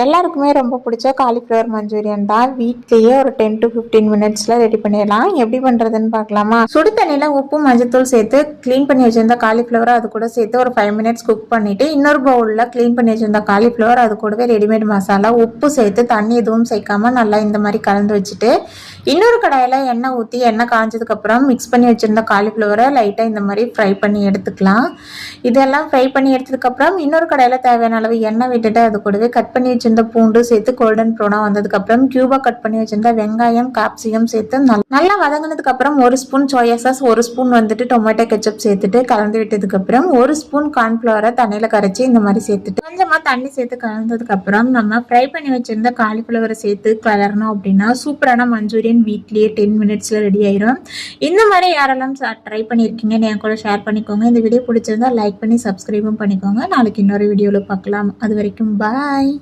எல்லாருக்குமே ரொம்ப பிடிச்ச காலிஃப்ளவர் மஞ்சூரியன் தான் வீட்லேயே ஒரு 10 to 15 மினிட்ஸில் ரெடி பண்ணிடலாம். எப்படி பண்ணுறதுன்னு பார்க்கலாமா? சுடு தண்ணியில் உப்பு மஞ்சத்தூள் சேர்த்து க்ளீன் பண்ணி வச்சிருந்த காலிஃப்ளவர் அது கூட சேர்த்து ஒரு 5 மினிட்ஸ் குக் பண்ணிவிட்டு இன்னொரு பவுலில் க்ளீன் பண்ணி வச்சிருந்த காலிஃப்ளவர் அது கூடவே ரெடிமேட் மசாலா உப்பு சேர்த்து தண்ணி எதுவும் சேர்க்காம நல்லா இந்த மாதிரி கலந்து வச்சுட்டு இன்னொரு கடாயில் எண்ணெய் ஊற்றி எண்ணெய் காஞ்சதுக்கப்புறம் மிக்ஸ் பண்ணி வச்சுருந்த காலிஃப்ளவரை லைட்டாக இந்த மாதிரி ஃப்ரை பண்ணி எடுத்துக்கலாம். இதெல்லாம் ஃப்ரை பண்ணி எடுத்ததுக்கப்புறம் இன்னொரு கடாயில் தேவையான அளவு எண்ணெய் விட்டுட்டு அது கூடவே கட் பண்ணி வச்சிருந்த பூண்டு சேர்த்து கோல்டன் ப்ரௌனாக வந்ததுக்கப்புறம் கியூபா கட் பண்ணி வச்சிருந்த வெங்காயம் கேப்சிகம் சேர்த்து நல்லா வதங்கினதுக்கப்புறம் ஒரு ஸ்பூன் சோயா சாஸ், ஒரு ஸ்பூன் வந்துட்டு டொமேட்டோ கெச்சப் சேர்த்துட்டு கலந்து விட்டதுக்கப்புறம் ஒரு ஸ்பூன் கார்ன்ஃப்ளவரை தண்ணியில் கரைச்சி இந்த மாதிரி சேர்த்துட்டு கொஞ்சமாக தண்ணி சேர்த்து கலந்ததுக்கப்புறம் நம்ம ஃப்ரை பண்ணி வச்சிருந்த காலிஃப்ளவரை சேர்த்து கலரணும் அப்படின்னா சூப்பரான மஞ்சூரியன் வீட்லேயே 10 மினிட்ஸில் ரெடி ஆயிரும். இந்த மாதிரி யாரெல்லாம் ட்ரை பண்ணியிருக்கீங்கன்னு என் கூட ஷேர் பண்ணிக்கோங்க. இந்த வீடியோ பிடிச்சிருந்தா லைக் பண்ணி சப்ஸ்கிரைபும் பண்ணிக்கோங்க. நாளைக்கு இன்னொரு வீடியோவில் பார்க்கலாம். அது வரைக்கும் பாய்.